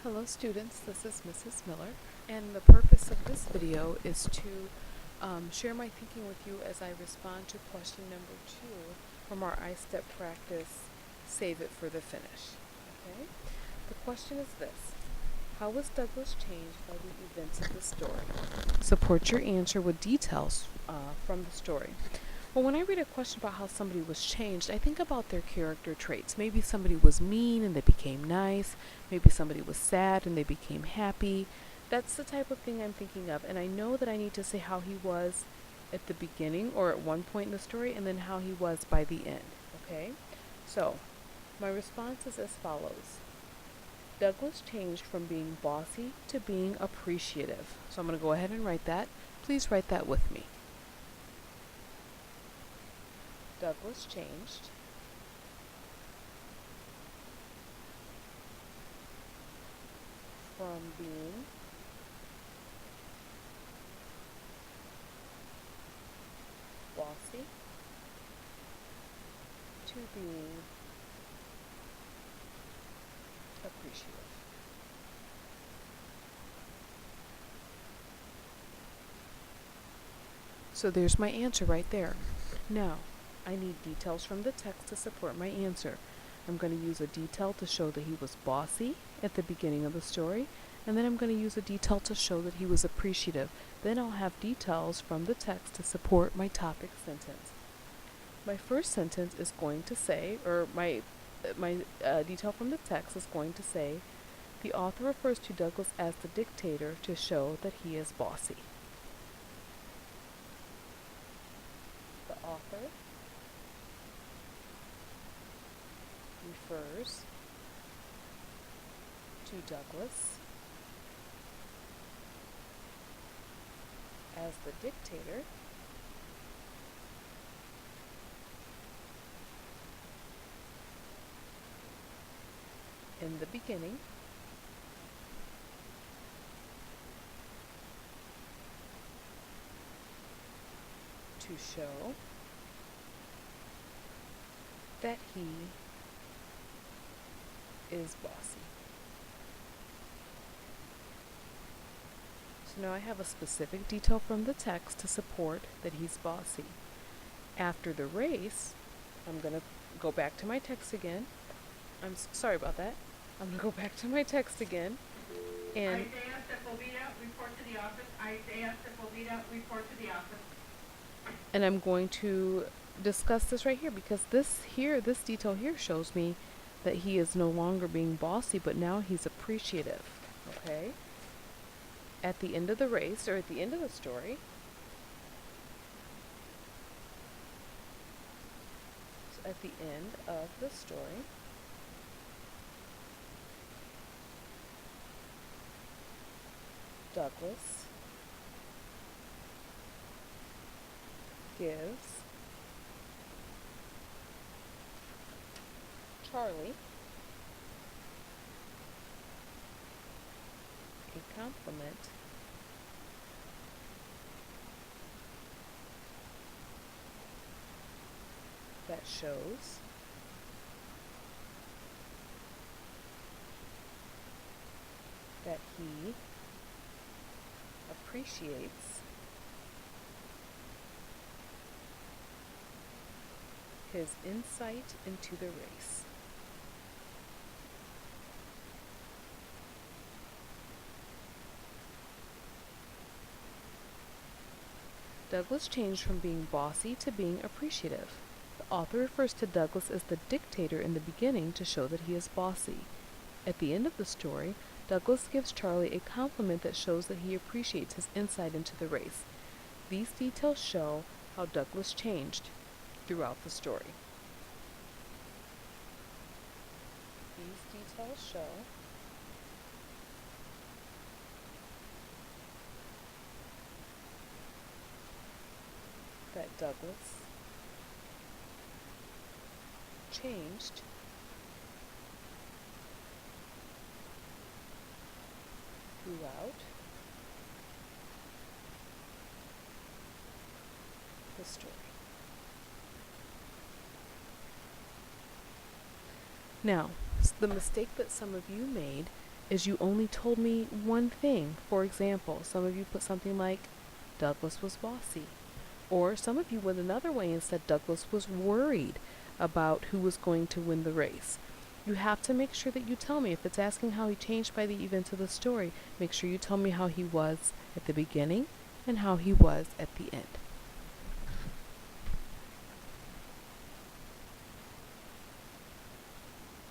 Hello students, this is Mrs. Miller, and the purpose of this video is to share my thinking with you as I respond to question number 2 from our I-STEP practice, Save It for the Finish. Okay? The question is this: how was Douglas changed by the events of the story? Support your answer with details from the story. Well, when I read a question about how somebody was changed, I think about their character traits. Maybe somebody was mean and they became nice. Maybe somebody was sad and they became happy. That's the type of thing I'm thinking of. And I know that I need to say how he was at the beginning or at one point in the story and then how he was by the end. Okay? So, my response is as follows. Douglas changed from being bossy to being appreciative. So I'm going to go ahead and write that. Please write that with me. Douglas changed from being bossy to being appreciative. So there's my answer right there. Now, I need details from the text to support my answer. I'm going to use a detail to show that he was bossy at the beginning of the story, and then I'm going to use a detail to show that he was appreciative. Then I'll have details from the text to support my topic sentence. My first sentence is going to say, or my detail from the text is going to say, the author refers to Douglas as the dictator to show that he is bossy. The author refers to Douglas as the dictator in the beginning to show that he is bossy. So now I have a specific detail from the text to support that he's bossy. After the race, I'm going to go back to my text again. I'm sorry about that. I'm going to go back to my text again. And Isaiah Sepulveda, report to the office. Isaiah Sepulveda, report to the office. And I'm going to discuss this right here because this detail here shows me that he is no longer being bossy, but now he's appreciative. Okay? At the end of the race, or at the end of the story, so at the end of the story, Douglas gives Charlie a compliment that shows that he appreciates his insight into the race. Douglas changed from being bossy to being appreciative. The author refers to Douglas as the dictator in the beginning to show that he is bossy. At the end of the story, Douglas gives Charlie a compliment that shows that he appreciates his insight into the race. These details show how Douglas changed throughout the story. These details show that Douglas changed throughout the story. Now, the mistake that some of you made is you only told me one thing. For example, some of you put something like, Douglas was bossy. Or some of you went another way and said Douglas was worried about who was going to win the race. You have to make sure that you tell me. If it's asking how he changed by the events of the story, make sure you tell me how he was at the beginning and how he was at the end.